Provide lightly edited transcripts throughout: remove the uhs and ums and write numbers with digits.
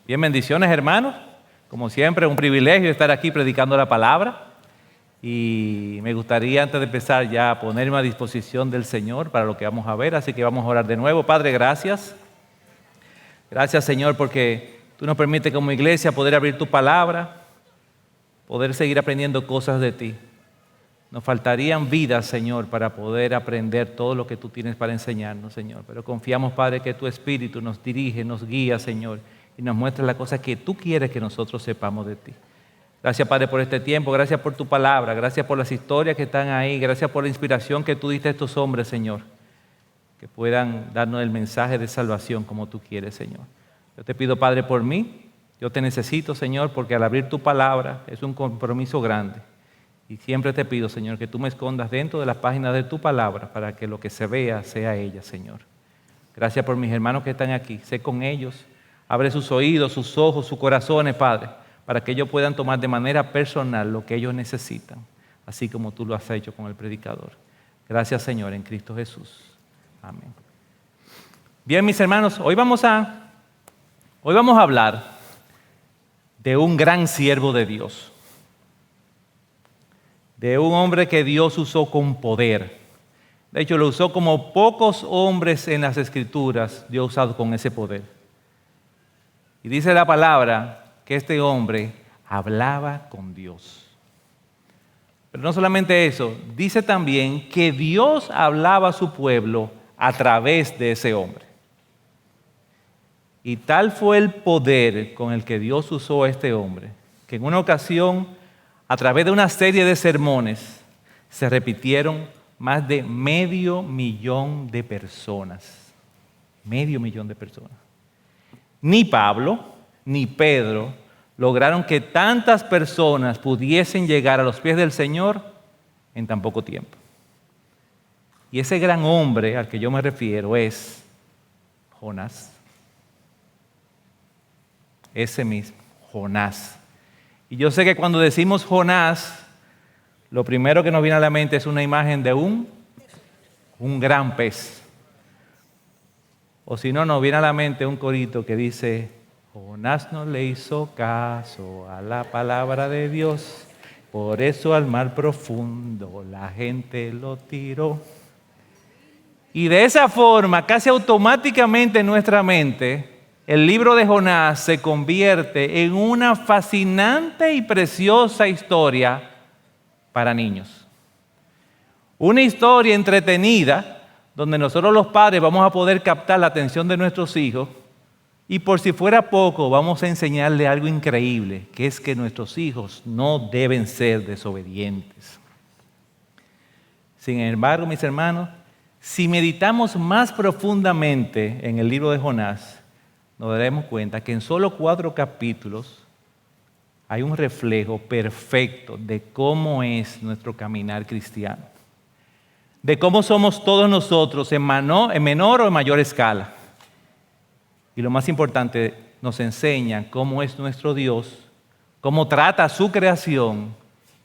Bien, bendiciones, hermanos. Como siempre, un privilegio estar aquí predicando la palabra. Y me gustaría, antes de empezar, ya ponerme a disposición del Señor para lo que vamos a ver. Así que vamos a orar de nuevo. Padre, gracias. Gracias, Señor, porque tú nos permites como iglesia poder abrir tu palabra, poder seguir aprendiendo cosas de ti. Nos faltarían vidas, Señor, para poder aprender todo lo que tú tienes para enseñarnos, Señor. Pero confiamos, Padre, que tu Espíritu nos dirige, nos guía, Señor, y nos muestra las cosas que tú quieres que nosotros sepamos de ti. Gracias, Padre, por este tiempo. Gracias por tu palabra. Gracias por las historias que están ahí. Gracias por la inspiración que tú diste a estos hombres, Señor, que puedan darnos el mensaje de salvación como tú quieres, Señor. Yo te pido, Padre, por mí. Yo te necesito, Señor, porque al abrir tu palabra es un compromiso grande. Y siempre te pido, Señor, que tú me escondas dentro de las páginas de tu palabra para que lo que se vea sea ella, Señor. Gracias por mis hermanos que están aquí. Sé con ellos. Abre sus oídos, sus ojos, sus corazones, Padre, para que ellos puedan tomar de manera personal lo que ellos necesitan, así como tú lo has hecho con el predicador. Gracias, Señor, en Cristo Jesús. Amén. Bien, mis hermanos, hoy vamos a hablar de un gran siervo de Dios. De un hombre que Dios usó con poder. De hecho, lo usó como pocos hombres en las Escrituras, Dios usado con ese poder. Y dice la palabra que este hombre hablaba con Dios. Pero no solamente eso, dice también que Dios hablaba a su pueblo a través de ese hombre. Y tal fue el poder con el que Dios usó a este hombre, que en una ocasión, a través de una serie de sermones, se repitieron más de 500,000 de personas. 500,000 de personas. Ni Pablo, ni Pedro lograron que tantas personas pudiesen llegar a los pies del Señor en tan poco tiempo. Y ese gran hombre al que yo me refiero es Jonás. Ese mismo, Jonás. Y yo sé que cuando decimos Jonás, lo primero que nos viene a la mente es una imagen de un gran pez. O si no, nos viene a la mente un corito que dice: Jonás no le hizo caso a la palabra de Dios, por eso al mar profundo la gente lo tiró. Y de esa forma, casi automáticamente en nuestra mente, el libro de Jonás se convierte en una fascinante y preciosa historia para niños. Una historia entretenida donde nosotros los padres vamos a poder captar la atención de nuestros hijos y por si fuera poco vamos a enseñarle algo increíble, que es que nuestros hijos no deben ser desobedientes. Sin embargo, mis hermanos, si meditamos más profundamente en el libro de Jonás, nos daremos cuenta que en solo 4 capítulos hay un reflejo perfecto de cómo es nuestro caminar cristiano, de cómo somos todos nosotros en menor o en mayor escala. Y lo más importante, nos enseña cómo es nuestro Dios, cómo trata a su creación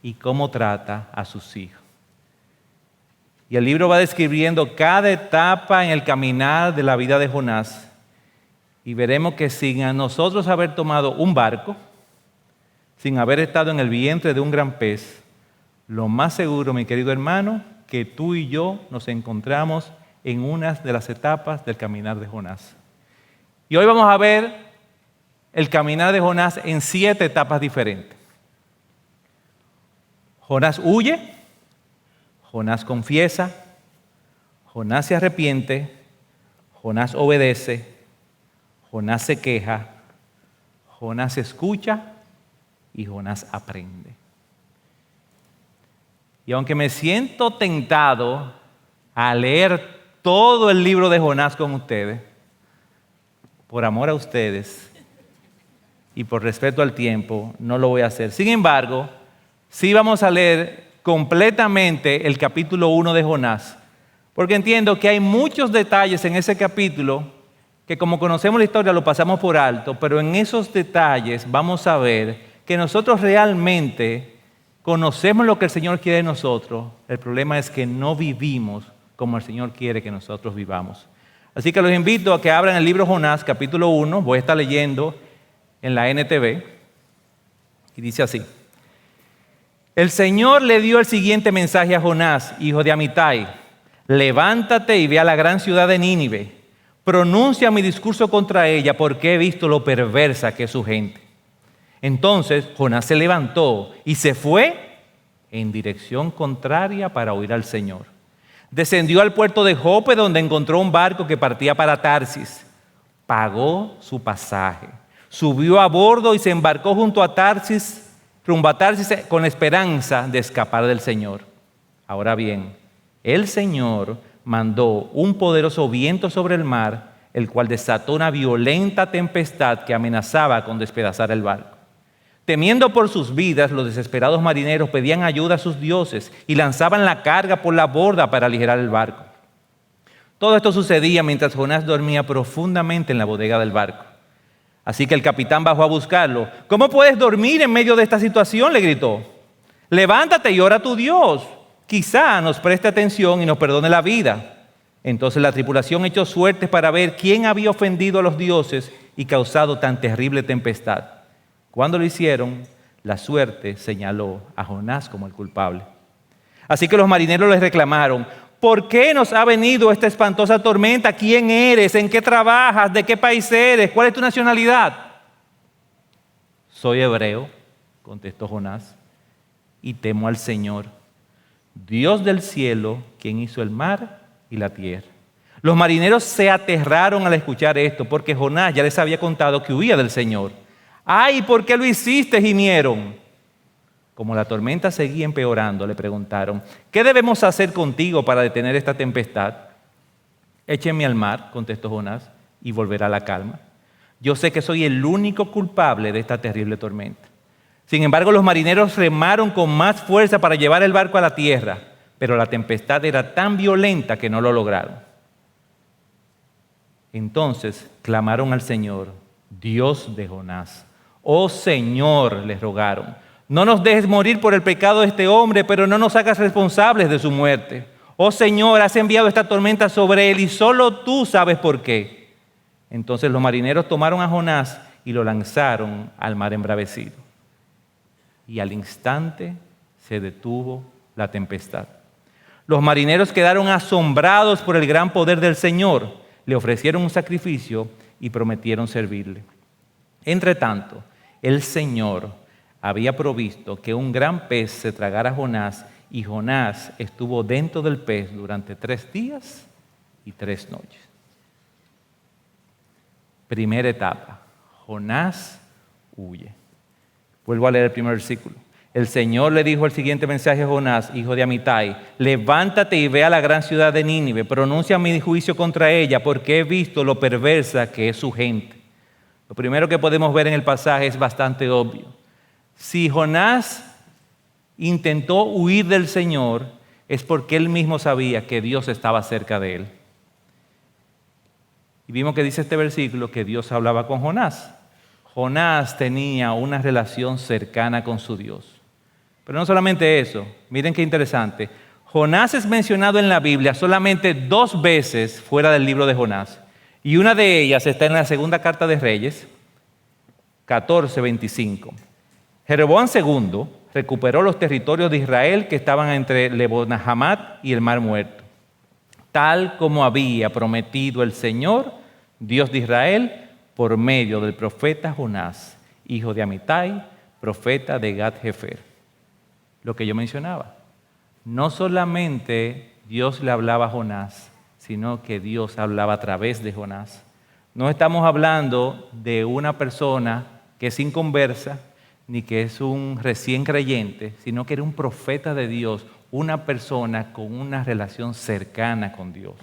y cómo trata a sus hijos. Y el libro va describiendo cada etapa en el caminar de la vida de Jonás. Y veremos que sin a nosotros haber tomado un barco, sin haber estado en el vientre de un gran pez, lo más seguro, mi querido hermano, que tú y yo nos encontramos en una de las etapas del caminar de Jonás. Y hoy vamos a ver el caminar de Jonás en 7 etapas diferentes. Jonás huye, Jonás confiesa, Jonás se arrepiente, Jonás obedece, Jonás se queja, Jonás escucha y Jonás aprende. Y aunque me siento tentado a leer todo el libro de Jonás con ustedes, por amor a ustedes y por respeto al tiempo, no lo voy a hacer. Sin embargo, sí vamos a leer completamente el capítulo 1 de Jonás, porque entiendo que hay muchos detalles en ese capítulo que como conocemos la historia lo pasamos por alto, pero en esos detalles vamos a ver que nosotros realmente conocemos lo que el Señor quiere de nosotros. El problema es que no vivimos como el Señor quiere que nosotros vivamos. Así que los invito a que abran el libro Jonás, capítulo 1. Voy a estar leyendo en la NTV y dice así: el Señor le dio el siguiente mensaje a Jonás, hijo de Amitai: levántate y ve a la gran ciudad de Nínive, pronuncia mi discurso contra ella, porque he visto lo perversa que es su gente. Entonces Jonás se levantó y se fue en dirección contraria para oír al Señor. Descendió al puerto de Jope, donde encontró un barco que partía para Tarsis. Pagó su pasaje, subió a bordo y se embarcó rumbo a Tarsis con la esperanza de escapar del Señor. Ahora bien, el Señor mandó un poderoso viento sobre el mar, el cual desató una violenta tempestad que amenazaba con despedazar el barco. Temiendo por sus vidas, los desesperados marineros pedían ayuda a sus dioses y lanzaban la carga por la borda para aligerar el barco. Todo esto sucedía mientras Jonás dormía profundamente en la bodega del barco. Así que el capitán bajó a buscarlo. ¿Cómo puedes dormir en medio de esta situación?, le gritó. Levántate y ora a tu Dios. Quizá nos preste atención y nos perdone la vida. Entonces la tripulación echó suertes para ver quién había ofendido a los dioses y causado tan terrible tempestad. Cuando lo hicieron, la suerte señaló a Jonás como el culpable. Así que los marineros les reclamaron: ¿por qué nos ha venido esta espantosa tormenta? ¿Quién eres? ¿En qué trabajas? ¿De qué país eres? ¿Cuál es tu nacionalidad? Soy hebreo, contestó Jonás, y temo al Señor, Dios del cielo, quien hizo el mar y la tierra. Los marineros se aterraron al escuchar esto, porque Jonás ya les había contado que huía del Señor. ¡Ay, por qué lo hiciste!, gimieron. Como la tormenta seguía empeorando, le preguntaron: ¿qué debemos hacer contigo para detener esta tempestad? Échenme al mar, contestó Jonás, y volverá la calma. Yo sé que soy el único culpable de esta terrible tormenta. Sin embargo, los marineros remaron con más fuerza para llevar el barco a la tierra, pero la tempestad era tan violenta que no lo lograron. Entonces clamaron al Señor, Dios de Jonás. Oh Señor, les rogaron, no nos dejes morir por el pecado de este hombre, pero no nos hagas responsables de su muerte. Oh Señor, has enviado esta tormenta sobre él y solo tú sabes por qué. Entonces los marineros tomaron a Jonás y lo lanzaron al mar embravecido. Y al instante se detuvo la tempestad. Los marineros quedaron asombrados por el gran poder del Señor. Le ofrecieron un sacrificio y prometieron servirle. Entretanto, el Señor había provisto que un gran pez se tragara a Jonás, y Jonás estuvo dentro del pez durante 3 días y 3 noches. Primera etapa: Jonás huye. Vuelvo a leer el primer versículo. El Señor le dijo el siguiente mensaje a Jonás, hijo de Amitai: levántate y ve a la gran ciudad de Nínive, pronuncia mi juicio contra ella, porque he visto lo perversa que es su gente. Lo primero que podemos ver en el pasaje es bastante obvio. Si Jonás intentó huir del Señor, es porque él mismo sabía que Dios estaba cerca de él. Y vimos que dice este versículo que Dios hablaba con Jonás. Jonás tenía una relación cercana con su Dios. Pero no solamente eso, miren qué interesante. Jonás es mencionado en la Biblia solamente 2 veces fuera del libro de Jonás. Y una de ellas está en la segunda carta de Reyes, 14:25. Jeroboam II recuperó los territorios de Israel que estaban entre Lebo-Hamat y el Mar Muerto, tal como había prometido el Señor, Dios de Israel, por medio del profeta Jonás, hijo de Amitai, profeta de Gat-Hefer. Lo que yo mencionaba, no solamente Dios le hablaba a Jonás, sino que Dios hablaba a través de Jonás. No estamos hablando de una persona que es inconversa, ni que es un recién creyente, sino que era un profeta de Dios, una persona con una relación cercana con Dios.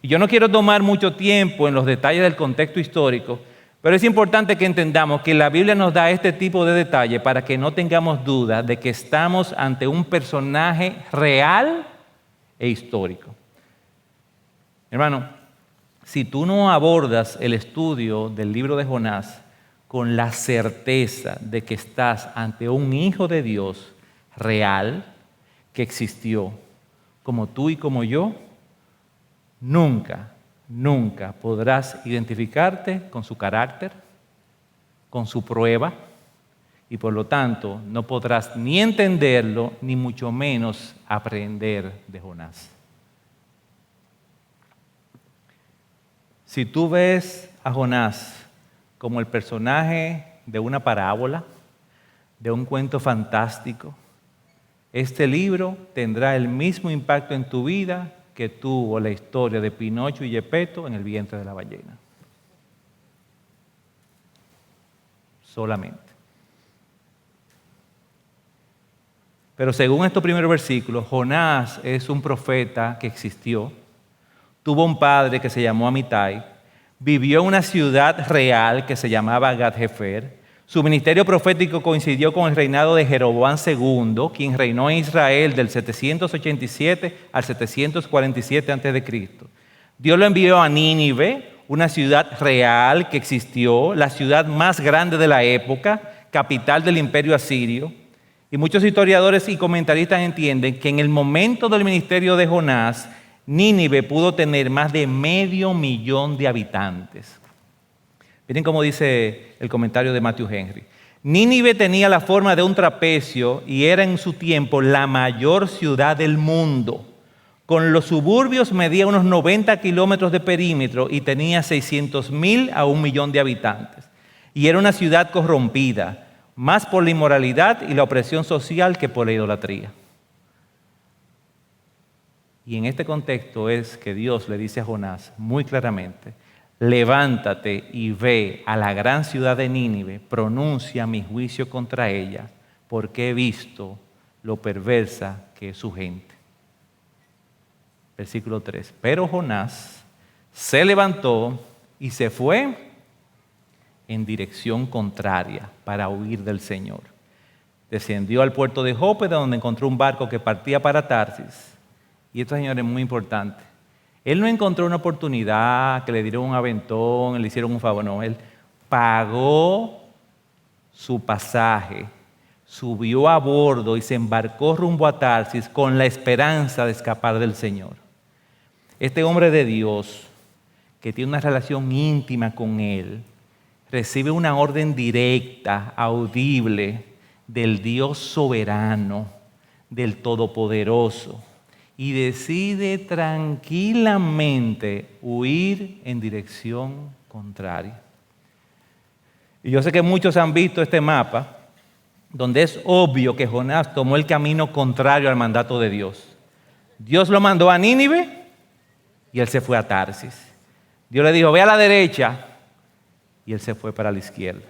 Y yo no quiero tomar mucho tiempo en los detalles del contexto histórico, pero es importante que entendamos que la Biblia nos da este tipo de detalle para que no tengamos duda de que estamos ante un personaje real e histórico. Hermano, si tú no abordas el estudio del libro de Jonás con la certeza de que estás ante un hijo de Dios real que existió, como tú y como yo, nunca podrás identificarte con su carácter, con su prueba y por lo tanto no podrás ni entenderlo ni mucho menos aprender de Jonás. Si tú ves a Jonás como el personaje de una parábola, de un cuento fantástico, este libro tendrá el mismo impacto en tu vida que tuvo la historia de Pinocho y Gepetto en el vientre de la ballena. Solamente. Pero según estos primeros versículos, Jonás es un profeta que existió, tuvo un padre que se llamó Amitai, vivió en una ciudad real que se llamaba Gat-Hefer. Su ministerio profético coincidió con el reinado de Jeroboam II, quien reinó en Israel del 787 al 747 a.C. Dios lo envió a Nínive, una ciudad real que existió, la ciudad más grande de la época, capital del imperio asirio. Y muchos historiadores y comentaristas entienden que en el momento del ministerio de Jonás, Nínive pudo tener más de 500,000 de habitantes. Miren cómo dice el comentario de Matthew Henry. Nínive tenía la forma de un trapecio y era en su tiempo la mayor ciudad del mundo. Con los suburbios medía unos 90 kilómetros de perímetro y tenía 600,000 a 1,000,000 de habitantes. Y era una ciudad corrompida, más por la inmoralidad y la opresión social que por la idolatría. Y en este contexto es que Dios le dice a Jonás muy claramente: levántate y ve a la gran ciudad de Nínive, pronuncia mi juicio contra ella, porque he visto lo perversa que es su gente. Versículo 3. Pero Jonás se levantó y se fue en dirección contraria para huir del Señor. Descendió al puerto de Jope, donde encontró un barco que partía para Tarsis. Y esto, señores, es muy importante. Él no encontró una oportunidad, que le dieron un aventón, le hicieron un favor. No, él pagó su pasaje, subió a bordo y se embarcó rumbo a Tarsis con la esperanza de escapar del Señor. Este hombre de Dios, que tiene una relación íntima con Él, recibe una orden directa, audible, del Dios soberano, del Todopoderoso, y decide tranquilamente huir en dirección contraria. Y yo sé que muchos han visto este mapa, donde es obvio que Jonás tomó el camino contrario al mandato de Dios. Dios lo mandó a Nínive y él se fue a Tarsis. Dios le dijo: ve a la derecha, y él se fue para la izquierda.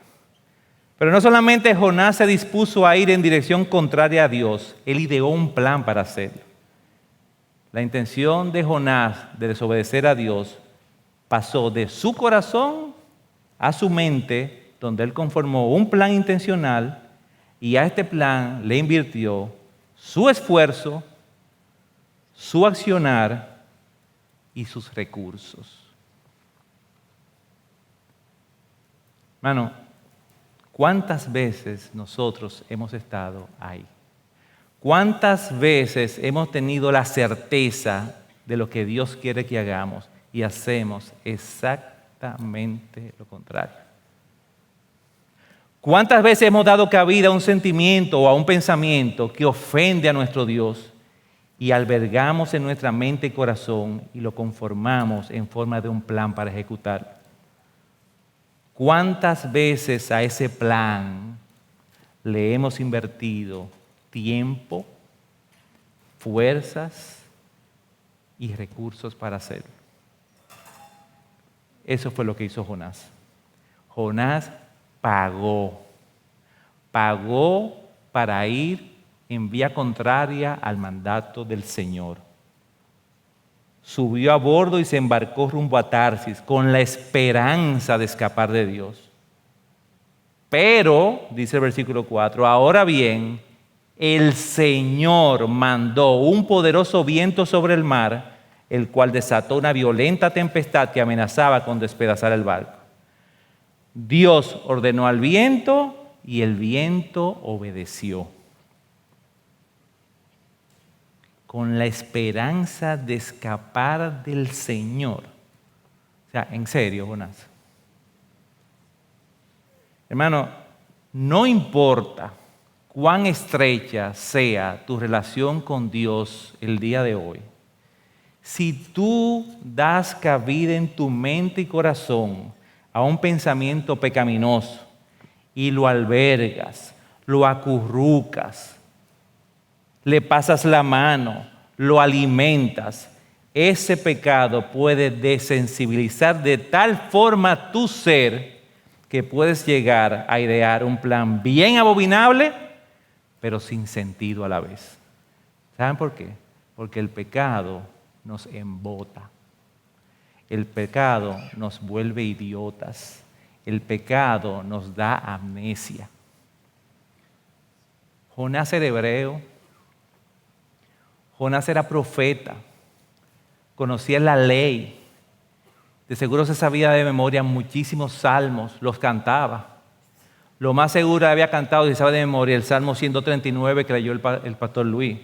Pero no solamente Jonás se dispuso a ir en dirección contraria a Dios, él ideó un plan para hacerlo. La intención de Jonás de desobedecer a Dios pasó de su corazón a su mente, donde él conformó un plan intencional y a este plan le invirtió su esfuerzo, su accionar y sus recursos. Hermano, ¿cuántas veces nosotros hemos estado ahí? ¿Cuántas veces hemos tenido la certeza de lo que Dios quiere que hagamos y hacemos exactamente lo contrario? ¿Cuántas veces hemos dado cabida a un sentimiento o a un pensamiento que ofende a nuestro Dios y albergamos en nuestra mente y corazón y lo conformamos en forma de un plan para ejecutar? ¿Cuántas veces a ese plan le hemos invertido tiempo, fuerzas y recursos para hacerlo? Eso fue lo que hizo Jonás. Jonás pagó para ir en vía contraria al mandato del Señor. Subió a bordo y se embarcó rumbo a Tarsis con la esperanza de escapar de Dios. Pero, dice el versículo 4, ahora bien, el Señor mandó un poderoso viento sobre el mar, el cual desató una violenta tempestad que amenazaba con despedazar el barco. Dios ordenó al viento y el viento obedeció. Con la esperanza de escapar del Señor. O sea, en serio, Jonás. Hermano, no importa cuán estrecha sea tu relación con Dios el día de hoy, si tú das cabida en tu mente y corazón a un pensamiento pecaminoso y lo albergas, lo acurrucas, le pasas la mano, lo alimentas, ese pecado puede desensibilizar de tal forma tu ser que puedes llegar a idear un plan bien abominable, pero sin sentido a la vez. ¿Saben por qué? Porque el pecado nos embota. El pecado nos vuelve idiotas. El pecado nos da amnesia. Jonás era hebreo. Jonás era profeta. Conocía la ley. De seguro se sabía de memoria muchísimos salmos, los cantaba. Lo más seguro había cantado, si sabe de memoria, el Salmo 139 que leyó el pastor Luis.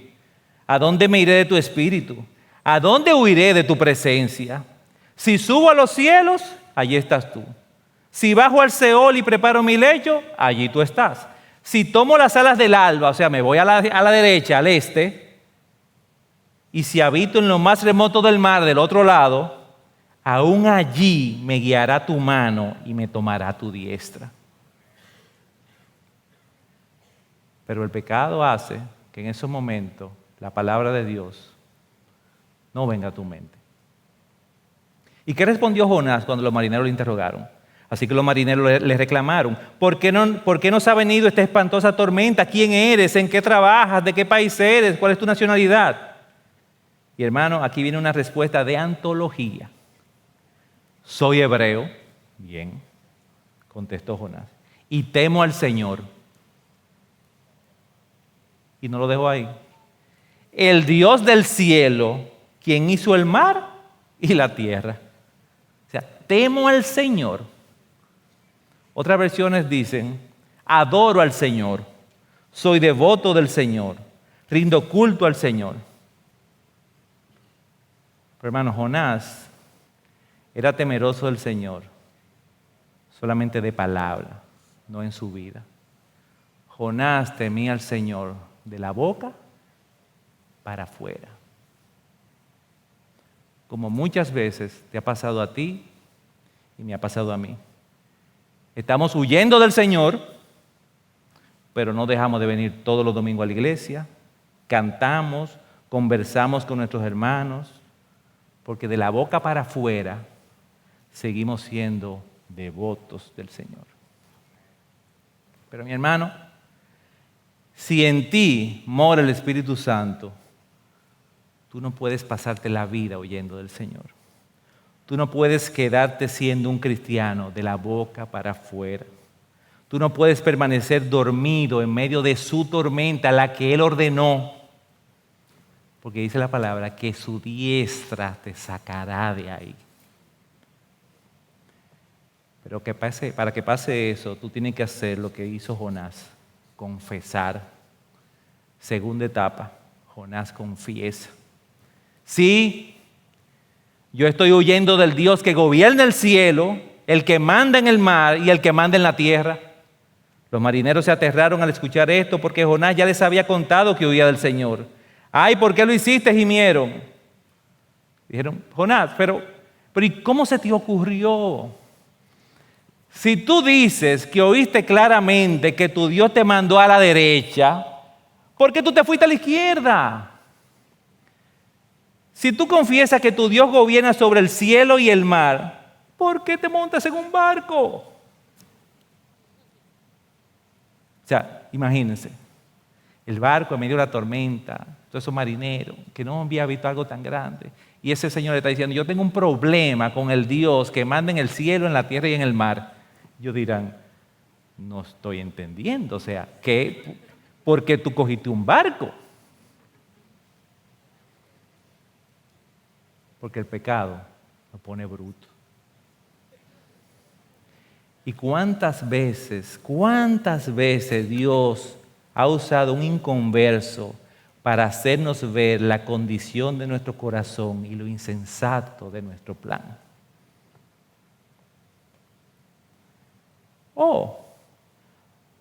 ¿A dónde me iré de tu espíritu? ¿A dónde huiré de tu presencia? Si subo a los cielos, allí estás tú. Si bajo al Seol y preparo mi lecho, allí tú estás. Si tomo las alas del alba, o sea, me voy a la derecha, al este, y si habito en lo más remoto del mar, del otro lado, aún allí me guiará tu mano y me tomará tu diestra. Pero el pecado hace que en esos momentos la palabra de Dios no venga a tu mente. ¿Y qué respondió Jonás cuando los marineros le interrogaron? Así que los marineros le reclamaron, ¿por qué nos ha venido esta espantosa tormenta? ¿Quién eres? ¿En qué trabajas? ¿De qué país eres? ¿Cuál es tu nacionalidad? Y hermano, aquí viene una respuesta de antología. Soy hebreo. Bien, contestó Jonás. Y temo al Señor. Y no lo dejo ahí. El Dios del cielo, quien hizo el mar y la tierra. O sea, temo al Señor. Otras versiones dicen, adoro al Señor, soy devoto del Señor, rindo culto al Señor. Pero hermano, Jonás era temeroso del Señor, solamente de palabra, no en su vida. Jonás temía al Señor de la boca para afuera. Como muchas veces te ha pasado a ti y me ha pasado a mí. Estamos huyendo del Señor, pero no dejamos de venir todos los domingos a la iglesia. Cantamos, conversamos con nuestros hermanos, porque de la boca para afuera seguimos siendo devotos del Señor. Pero mi hermano, si en ti mora el Espíritu Santo, tú no puedes pasarte la vida huyendo del Señor. Tú no puedes quedarte siendo un cristiano de la boca para afuera. Tú no puedes permanecer dormido en medio de su tormenta, la que Él ordenó. Porque dice la palabra que su diestra te sacará de ahí. Pero para que pase eso, tú tienes que hacer lo que hizo Jonás, confesar. Segunda etapa, Jonás confiesa. Sí, yo estoy huyendo del Dios que gobierna el cielo, el que manda en el mar y el que manda en la tierra. Los marineros se aterraron al escuchar esto porque Jonás ya les había contado que huía del Señor. Ay, ¿por qué lo hiciste? Gimieron. Dijeron, Jonás, pero ¿y cómo se te ocurrió? Si tú dices que oíste claramente que tu Dios te mandó a la derecha, ¿por qué tú te fuiste a la izquierda? Si tú confiesas que tu Dios gobierna sobre el cielo y el mar, ¿por qué te montas en un barco? O sea, imagínense, el barco en medio de la tormenta, todos esos marineros que no habían visto algo tan grande. Y ese señor le está diciendo, yo tengo un problema con el Dios que manda en el cielo, en la tierra y en el mar. Ellos dirán, no estoy entendiendo, o sea, ¿por qué tú cogiste un barco? Porque el pecado lo pone bruto. ¿Y cuántas veces Dios ha usado un inconverso para hacernos ver la condición de nuestro corazón y lo insensato de nuestro plan?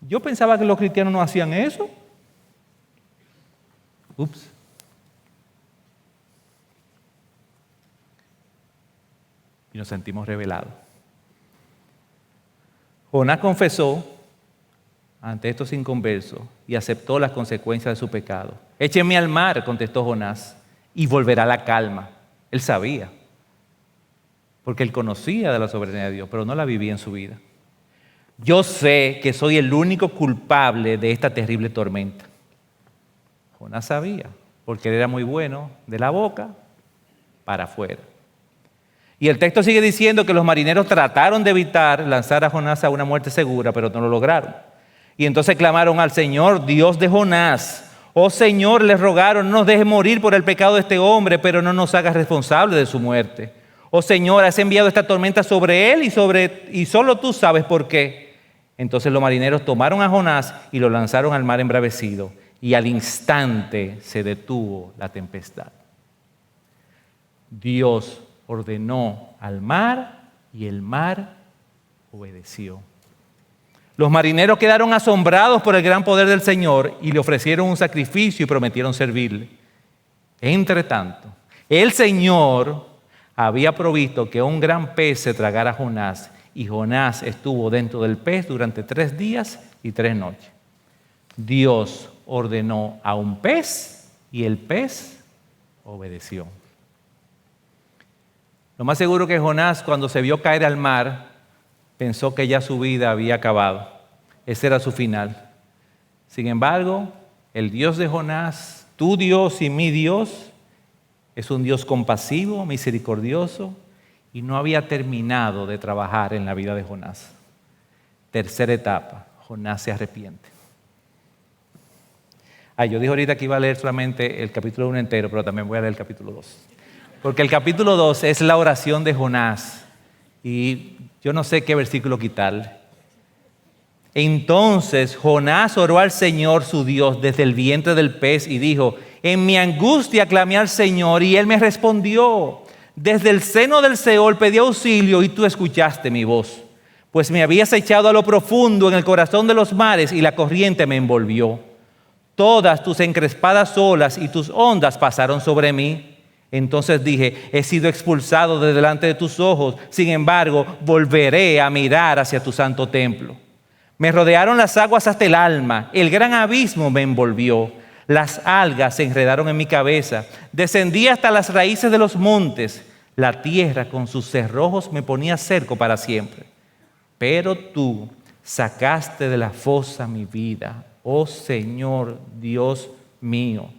Yo pensaba que los cristianos no hacían eso. Ups. Y nos sentimos revelados. Jonás confesó ante estos inconversos y aceptó las consecuencias de su pecado. Échenme al mar, contestó Jonás, y volverá la calma. Él sabía, porque él conocía de la soberanía de Dios, pero no la vivía en su vida. Yo sé que soy el único culpable de esta terrible tormenta. Jonás sabía, porque él era muy bueno de la boca para afuera. Y el texto sigue diciendo que los marineros trataron de evitar lanzar a Jonás a una muerte segura, pero no lo lograron. Y entonces clamaron al Señor, Dios de Jonás. Oh Señor, les rogaron, no nos dejes morir por el pecado de este hombre, pero no nos hagas responsable de su muerte. Oh Señor, has enviado esta tormenta sobre él y solo tú sabes por qué. Entonces los marineros tomaron a Jonás y lo lanzaron al mar embravecido. Y al instante se detuvo la tempestad. Dios ordenó al mar y el mar obedeció. Los marineros quedaron asombrados por el gran poder del Señor y le ofrecieron un sacrificio y prometieron servirle. Entre tanto, el Señor había provisto que un gran pez se tragara a Jonás y Jonás estuvo dentro del pez durante 3 días y 3 noches. Dios ordenó a un pez y el pez obedeció. Lo más seguro que Jonás, cuando se vio caer al mar, pensó que ya su vida había acabado. Ese era su final. Sin embargo, el Dios de Jonás, tu Dios y mi Dios, es un Dios compasivo, misericordioso, y no había terminado de trabajar en la vida de Jonás. Tercera etapa, Jonás se arrepiente. Yo dije ahorita que iba a leer solamente el capítulo 1 entero, pero también voy a leer el capítulo 2. Porque el capítulo 2 es la oración de Jonás. Y yo no sé qué versículo quitarle. Entonces Jonás oró al Señor su Dios desde el vientre del pez y dijo: en mi angustia clamé al Señor y Él me respondió. Desde el seno del Seol pedí auxilio y tú escuchaste mi voz. Pues me habías echado a lo profundo en el corazón de los mares y la corriente me envolvió. Todas tus encrespadas olas y tus ondas pasaron sobre mí. Entonces dije: he sido expulsado de delante de tus ojos, sin embargo, volveré a mirar hacia tu santo templo. Me rodearon las aguas hasta el alma, el gran abismo me envolvió, las algas se enredaron en mi cabeza, descendí hasta las raíces de los montes, la tierra con sus cerrojos me ponía cerco para siempre. Pero tú sacaste de la fosa mi vida, oh Señor Dios mío.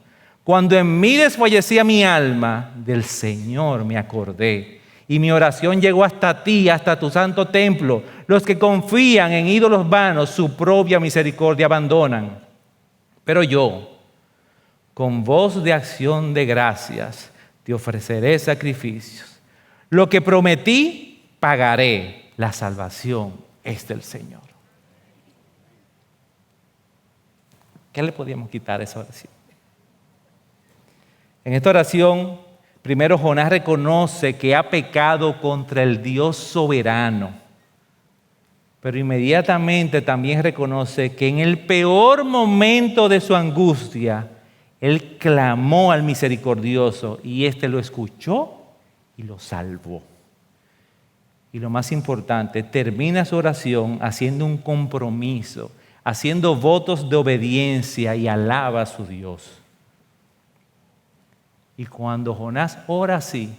Cuando en mí desfallecía mi alma, del Señor me acordé. Y mi oración llegó hasta ti, hasta tu santo templo. Los que confían en ídolos vanos, su propia misericordia abandonan. Pero yo, con voz de acción de gracias, te ofreceré sacrificios. Lo que prometí, pagaré. La salvación es del Señor. ¿Qué le podíamos quitar a esa oración? En esta oración, primero Jonás reconoce que ha pecado contra el Dios soberano, pero inmediatamente también reconoce que en el peor momento de su angustia, él clamó al misericordioso y éste lo escuchó y lo salvó. Y lo más importante, termina su oración haciendo un compromiso, haciendo votos de obediencia y alaba a su Dios. Y cuando Jonás ora así,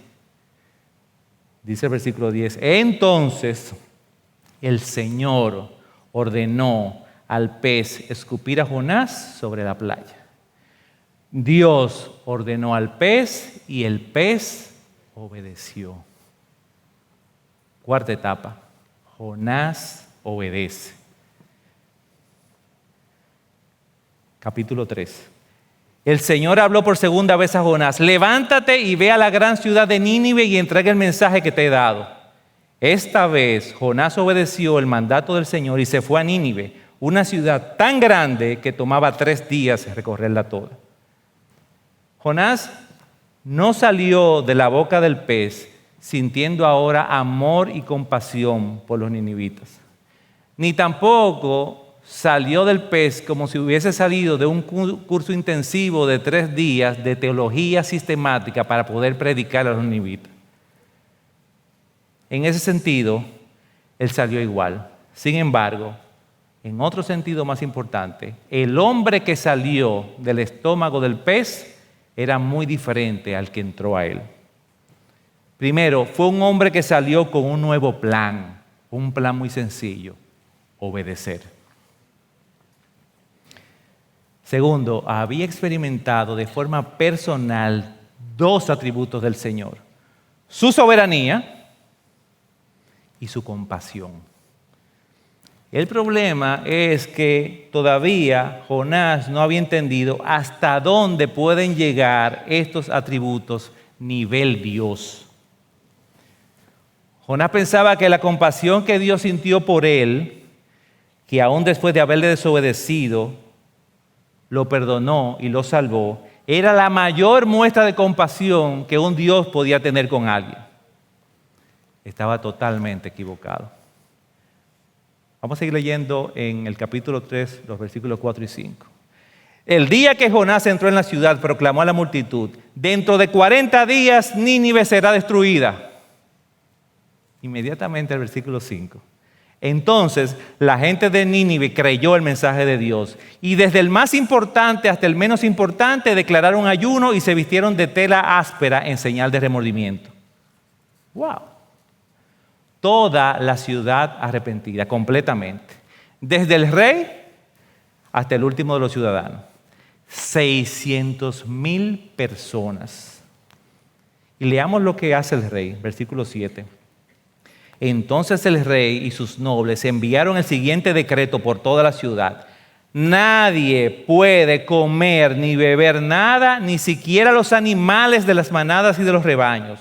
dice el versículo 10, entonces el Señor ordenó al pez escupir a Jonás sobre la playa. Dios ordenó al pez y el pez obedeció. Cuarta etapa, Jonás obedece. Capítulo 3. El Señor habló por segunda vez a Jonás: levántate y ve a la gran ciudad de Nínive y entrega el mensaje que te he dado. Esta vez Jonás obedeció el mandato del Señor y se fue a Nínive, una ciudad tan grande que tomaba 3 días recorrerla toda. Jonás no salió de la boca del pez sintiendo ahora amor y compasión por los ninivitas, ni tampoco salió del pez como si hubiese salido de un curso intensivo de 3 días de teología sistemática para poder predicar a los ninivitas. En ese sentido, él salió igual. Sin embargo, en otro sentido más importante, el hombre que salió del estómago del pez era muy diferente al que entró a él. Primero, fue un hombre que salió con un nuevo plan, un plan muy sencillo: obedecer. Segundo, había experimentado de forma personal 2 atributos del Señor: su soberanía y su compasión. El problema es que todavía Jonás no había entendido hasta dónde pueden llegar estos atributos nivel Dios. Jonás pensaba que la compasión que Dios sintió por él, que aún después de haberle desobedecido, lo perdonó y lo salvó, era la mayor muestra de compasión que un Dios podía tener con alguien. Estaba totalmente equivocado. Vamos a seguir leyendo en el capítulo 3, los versículos 4 y 5. El día que Jonás entró en la ciudad, proclamó a la multitud: dentro de 40 días Nínive será destruida. Inmediatamente el versículo 5. Entonces la gente de Nínive creyó el mensaje de Dios, y desde el más importante hasta el menos importante declararon ayuno y se vistieron de tela áspera en señal de remordimiento. ¡Wow! Toda la ciudad arrepentida, completamente. Desde el rey hasta el último de los ciudadanos. 600,000 personas. Y leamos lo que hace el rey, versículo 7. Entonces el rey y sus nobles enviaron el siguiente decreto por toda la ciudad: nadie puede comer ni beber nada, ni siquiera los animales de las manadas y de los rebaños.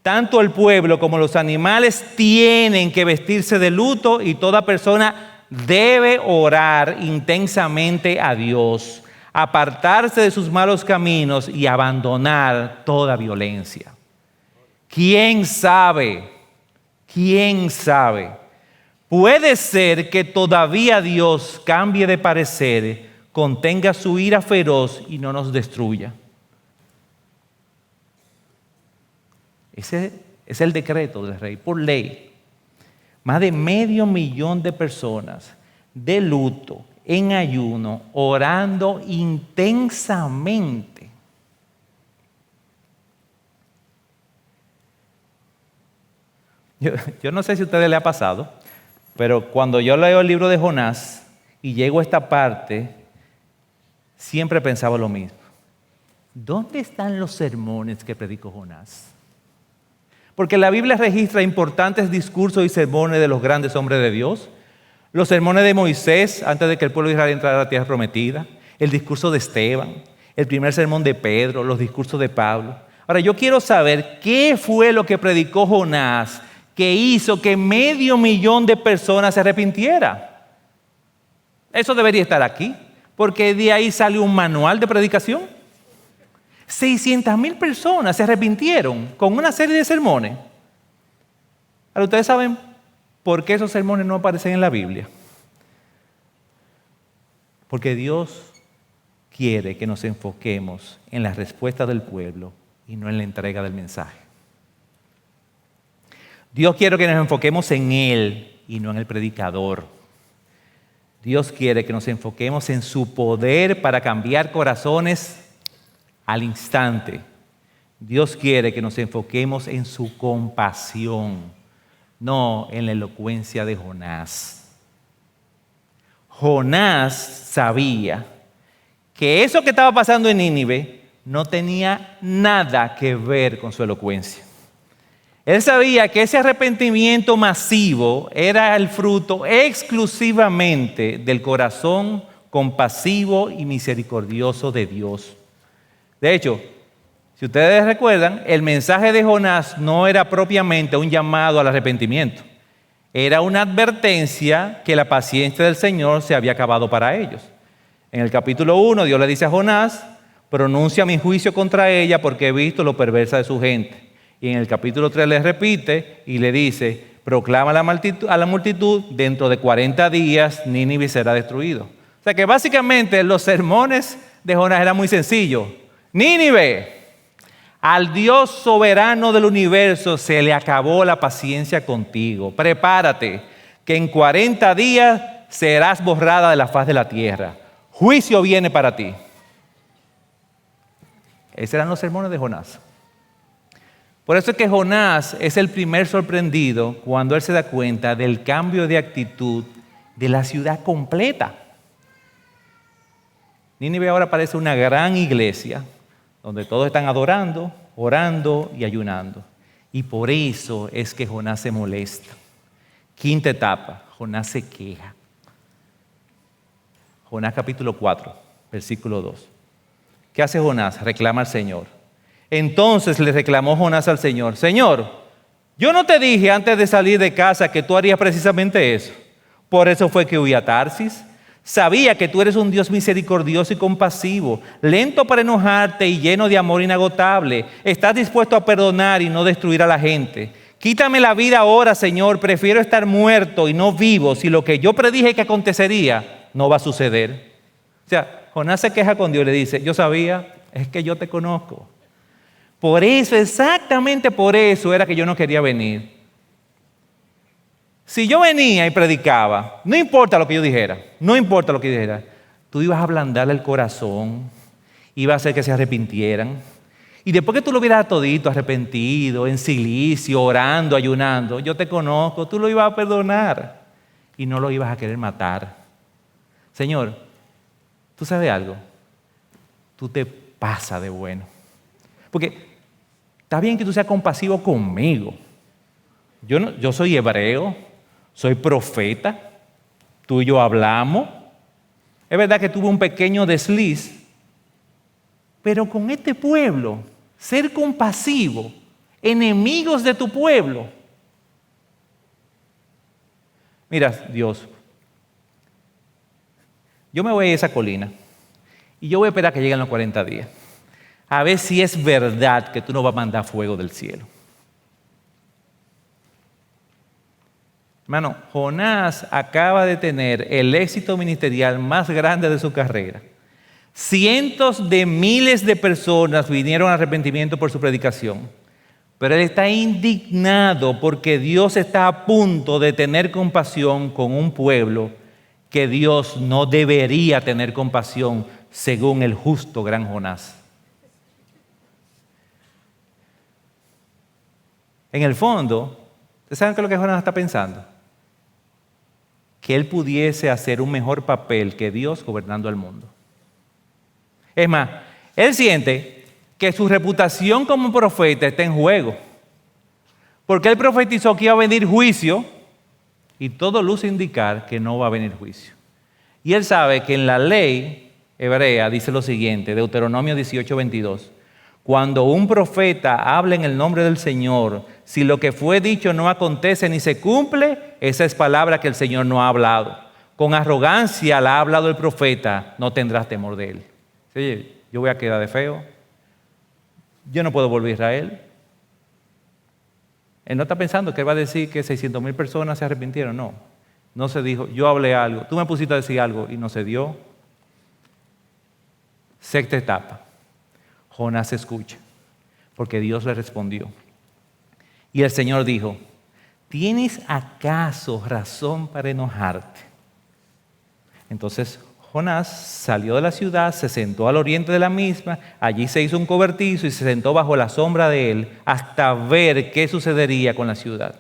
Tanto el pueblo como los animales tienen que vestirse de luto, y toda persona debe orar intensamente a Dios, apartarse de sus malos caminos y abandonar toda violencia. ¿Quién sabe? ¿Quién sabe? Puede ser que todavía Dios cambie de parecer, contenga su ira feroz y no nos destruya. Ese es el decreto del rey, por ley. Más de 500,000 de personas de luto, en ayuno, orando intensamente. Yo no sé si a ustedes les ha pasado, pero cuando yo leo el libro de Jonás y llego a esta parte, siempre pensaba lo mismo. ¿Dónde están los sermones que predicó Jonás? Porque la Biblia registra importantes discursos y sermones de los grandes hombres de Dios. Los sermones de Moisés antes de que el pueblo de Israel entrara a la tierra prometida, el discurso de Esteban, el primer sermón de Pedro, los discursos de Pablo. Ahora, yo quiero saber qué fue lo que predicó Jonás que hizo que 500,000 de personas se arrepintiera. Eso debería estar aquí, porque de ahí sale un manual de predicación. 600,000 personas se arrepintieron con una serie de sermones. Ahora, ¿ustedes saben por qué esos sermones no aparecen en la Biblia? Porque Dios quiere que nos enfoquemos en la respuesta del pueblo y no en la entrega del mensaje. Dios quiere que nos enfoquemos en Él y no en el predicador. Dios quiere que nos enfoquemos en su poder para cambiar corazones al instante. Dios quiere que nos enfoquemos en su compasión, no en la elocuencia de Jonás. Jonás sabía que eso que estaba pasando en Nínive no tenía nada que ver con su elocuencia. Él sabía que ese arrepentimiento masivo era el fruto exclusivamente del corazón compasivo y misericordioso de Dios. De hecho, si ustedes recuerdan, el mensaje de Jonás no era propiamente un llamado al arrepentimiento. Era una advertencia que la paciencia del Señor se había acabado para ellos. En el capítulo 1, Dios le dice a Jonás: pronuncia mi juicio contra ella porque he visto lo perversa de su gente. Y en el capítulo 3 le repite y le dice: proclama a la multitud, dentro de 40 días Nínive será destruido. O sea que básicamente los sermones de Jonás eran muy sencillos. Nínive, al Dios soberano del universo se le acabó la paciencia contigo. Prepárate, que en 40 días serás borrada de la faz de la tierra. Juicio viene para ti. Esos eran los sermones de Jonás. Por eso es que Jonás es el primer sorprendido cuando él se da cuenta del cambio de actitud de la ciudad completa. Nínive ahora parece una gran iglesia donde todos están adorando, orando y ayunando. Y por eso es que Jonás se molesta. Quinta etapa, Jonás se queja. Jonás capítulo 4, versículo 2. ¿Qué hace Jonás? Reclama al Señor. Entonces le reclamó Jonás al Señor: Señor, yo no te dije antes de salir de casa que tú harías precisamente eso. Por eso fue que huí a Tarsis. Sabía que tú eres un Dios misericordioso y compasivo, lento para enojarte y lleno de amor inagotable. Estás dispuesto a perdonar y no destruir a la gente. Quítame la vida ahora, Señor. Prefiero estar muerto y no vivo si lo que yo predije que acontecería no va a suceder. O sea, Jonás se queja con Dios y le dice: yo sabía, es que yo te conozco. Por eso, exactamente por eso era que yo no quería venir. Si yo venía y predicaba, no importa lo que yo dijera, tú ibas a ablandarle el corazón, ibas a hacer que se arrepintieran. Y después que tú lo vieras todito, arrepentido, en silicio, orando, ayunando, yo te conozco, tú lo ibas a perdonar y no lo ibas a querer matar. Señor, ¿tú sabes algo? Tú te pasas de bueno. Porque está bien que tú seas compasivo conmigo. Yo soy hebreo. Soy profeta, tú y yo hablamos. Es verdad que tuve un pequeño desliz, pero con este pueblo, ser compasivo, enemigos de tu pueblo. Mira, Dios, yo me voy a esa colina y yo voy a esperar que lleguen los 40 días, a ver si es verdad que tú no vas a mandar fuego del cielo. Hermano, Jonás acaba de tener el éxito ministerial más grande de su carrera. Cientos de miles de personas vinieron al arrepentimiento por su predicación. Pero él está indignado porque Dios está a punto de tener compasión con un pueblo que Dios no debería tener compasión según el justo gran Jonás. En el fondo, ¿ustedes saben qué es lo que Jonás está pensando? Que él pudiese hacer un mejor papel que Dios gobernando el mundo. Es más, él siente que su reputación como profeta está en juego. Porque él profetizó que iba a venir juicio y todo luce indicar que no va a venir juicio. Y él sabe que en la ley hebrea dice lo siguiente, Deuteronomio 18:22. Cuando un profeta habla en el nombre del Señor, si lo que fue dicho no acontece ni se cumple, esa es palabra que el Señor no ha hablado. Con arrogancia la ha hablado el profeta, no tendrás temor de él. Sí, yo voy a quedar de feo. Yo no puedo volver a Israel. Él no está pensando que él va a decir que 600,000 personas se arrepintieron. No, no se dijo, yo hablé algo, tú me pusiste a decir algo y no se dio. Sexta etapa. Jonás escucha, porque Dios le respondió. Y el Señor dijo: ¿tienes acaso razón para enojarte? Entonces Jonás salió de la ciudad, se sentó al oriente de la misma, allí se hizo un cobertizo y se sentó bajo la sombra de él hasta ver qué sucedería con la ciudad.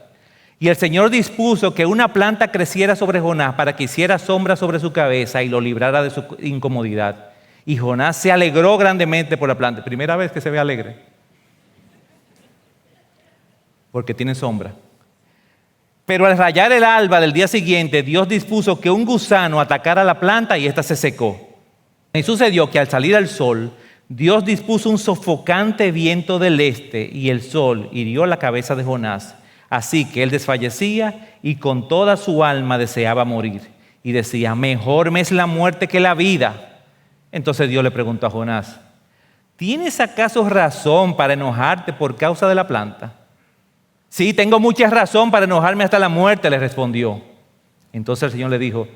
Y el Señor dispuso que una planta creciera sobre Jonás para que hiciera sombra sobre su cabeza y lo librara de su incomodidad. Y Jonás se alegró grandemente por la planta. Primera vez que se ve alegre. Porque tiene sombra. Pero al rayar el alba del día siguiente, Dios dispuso que un gusano atacara la planta y ésta se secó. Y sucedió que al salir el sol, Dios dispuso un sofocante viento del este y el sol hirió la cabeza de Jonás. Así que él desfallecía y con toda su alma deseaba morir. Y decía: mejor me es la muerte que la vida. Entonces Dios le preguntó a Jonás: ¿tienes acaso razón para enojarte por causa de la planta? Sí, tengo mucha razón para enojarme hasta la muerte, le respondió. Entonces el Señor le dijo,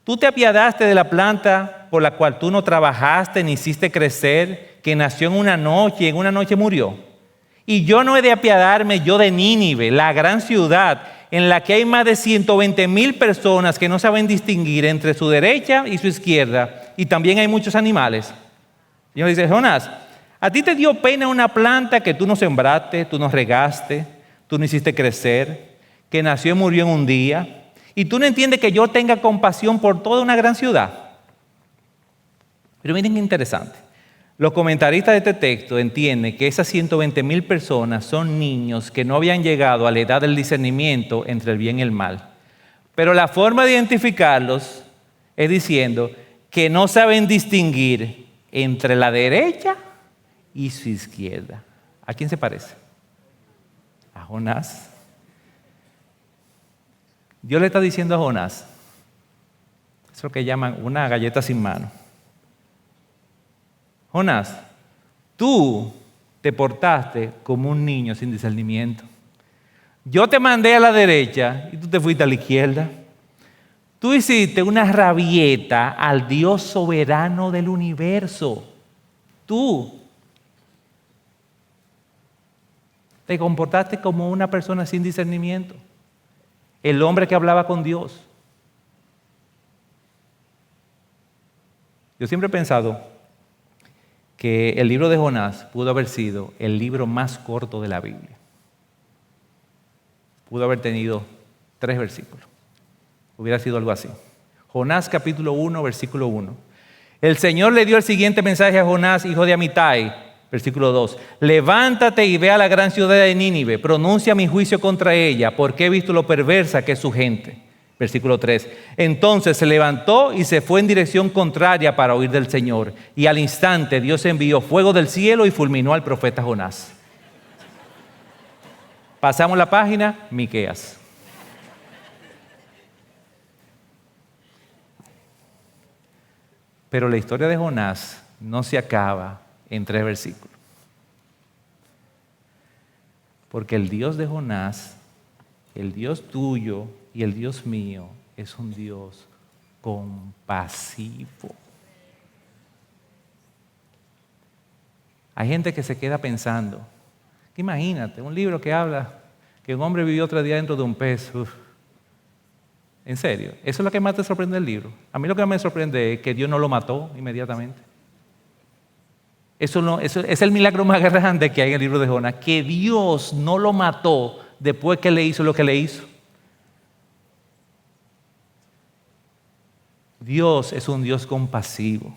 ¿tú te apiadaste de la planta por la cual tú no trabajaste ni hiciste crecer, que nació en una noche y en una noche murió? Y yo no he de apiadarme yo de Nínive, la gran ciudad, en la que hay más de 120,000 personas que no saben distinguir entre su derecha y su izquierda, y también hay muchos animales. Y Dios dice, Jonás, ¿a ti te dio pena una planta que tú no sembraste, tú no regaste, tú no hiciste crecer, que nació y murió en un día? ¿Y tú no entiendes que yo tenga compasión por toda una gran ciudad? Pero miren qué interesante. Los comentaristas de este texto entienden que esas 120,000 personas son niños que no habían llegado a la edad del discernimiento entre el bien y el mal. Pero la forma de identificarlos es diciendo que no saben distinguir entre la derecha y su izquierda. ¿A quién se parece? A Jonás. Dios le está diciendo a Jonás, eso es lo que llaman una galleta sin mano. Jonás, tú te portaste como un niño sin discernimiento. Yo te mandé a la derecha y tú te fuiste a la izquierda. Tú hiciste una rabieta al Dios soberano del universo. Tú te comportaste como una persona sin discernimiento. El hombre que hablaba con Dios. Yo siempre he pensado que el libro de Jonás pudo haber sido el libro más corto de la Biblia. Pudo haber tenido 3 versículos. Hubiera sido algo así. Jonás capítulo 1, versículo 1. El Señor le dio el siguiente mensaje a Jonás, hijo de Amitai, versículo 2. Levántate y ve a la gran ciudad de Nínive, pronuncia mi juicio contra ella, porque he visto lo perversa que es su gente. Versículo 3. Entonces se levantó y se fue en dirección contraria para huir del Señor. Y al instante Dios envió fuego del cielo y fulminó al profeta Jonás. Pasamos la página, Miqueas. Pero la historia de Jonás no se acaba en 3 versículos. Porque el Dios de Jonás, el Dios tuyo y el Dios mío, es un Dios compasivo. Hay gente que se queda pensando, imagínate, un libro que habla que un hombre vivió 3 días dentro de un pez. Uf. En serio, eso es lo que más te sorprende del libro. A mí lo que más me sorprende es que Dios no lo mató inmediatamente. Eso es el milagro más grande que hay en el libro de Jonás, que Dios no lo mató después que le hizo lo que le hizo. Dios es un Dios compasivo.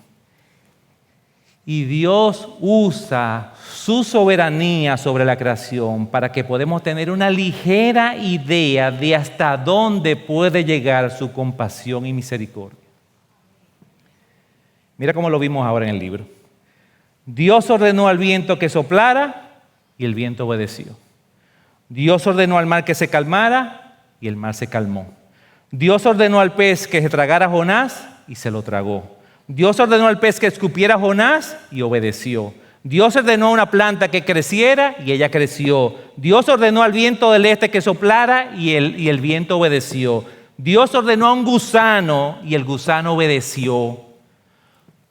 Y Dios usa su soberanía sobre la creación para que podamos tener una ligera idea de hasta dónde puede llegar su compasión y misericordia. Mira cómo lo vimos ahora en el libro. Dios ordenó al viento que soplara y el viento obedeció. Dios ordenó al mar que se calmara y el mar se calmó. Dios ordenó al pez que se tragara a Jonás y se lo tragó. Dios ordenó al pez que escupiera a Jonás y obedeció. Dios ordenó a una planta que creciera y ella creció. Dios ordenó al viento del este que soplara y el viento obedeció. Dios ordenó a un gusano y el gusano obedeció.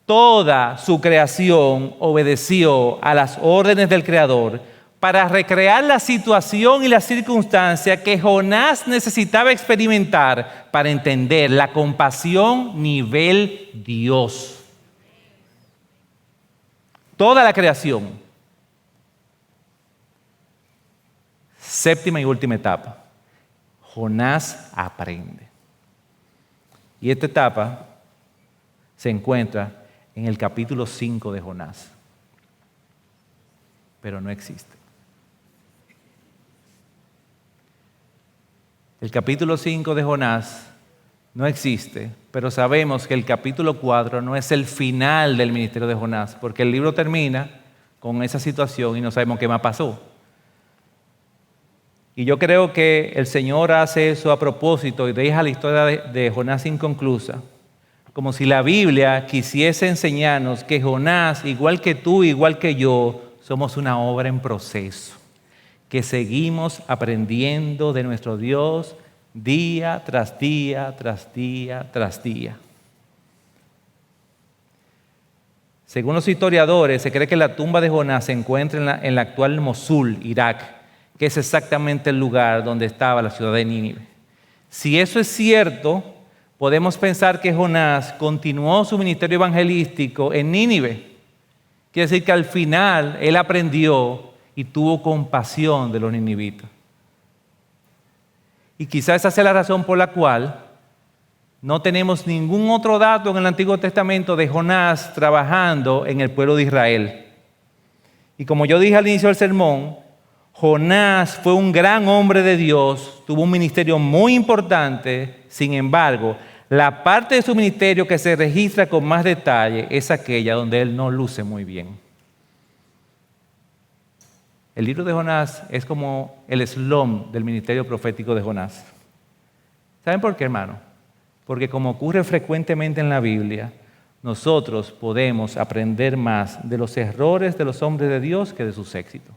Toda su creación obedeció a las órdenes del Creador para recrear la situación y la circunstancia que Jonás necesitaba experimentar para entender la compasión nivel Dios. Toda la creación. Séptima y última etapa. Jonás aprende. Y esta etapa se encuentra en el capítulo 5 de Jonás. Pero no existe. El capítulo 5 de Jonás no existe, pero sabemos que el capítulo 4 no es el final del ministerio de Jonás, porque el libro termina con esa situación y no sabemos qué más pasó. Y yo creo que el Señor hace eso a propósito y deja la historia de Jonás inconclusa, como si la Biblia quisiese enseñarnos que Jonás, igual que tú, igual que yo, somos una obra en proceso. que seguimos aprendiendo de nuestro Dios día tras día, tras día, tras día. Según los historiadores, se cree que la tumba de Jonás se encuentra en la actual Mosul, Irak, que es exactamente el lugar donde estaba la ciudad de Nínive. Si eso es cierto, podemos pensar que Jonás continuó su ministerio evangelístico en Nínive. Quiere decir que al final él aprendió y tuvo compasión de los ninivitas. Y quizás esa sea la razón por la cual no tenemos ningún otro dato en el Antiguo Testamento de Jonás trabajando en el pueblo de Israel. Y como yo dije al inicio del sermón, Jonás fue un gran hombre de Dios, tuvo un ministerio muy importante. Sin embargo, la parte de su ministerio que se registra con más detalle es aquella donde él no luce muy bien. El libro de Jonás es como el eslón del ministerio profético de Jonás. ¿Saben por qué, hermano? Porque como ocurre frecuentemente en la Biblia, nosotros podemos aprender más de los errores de los hombres de Dios que de sus éxitos.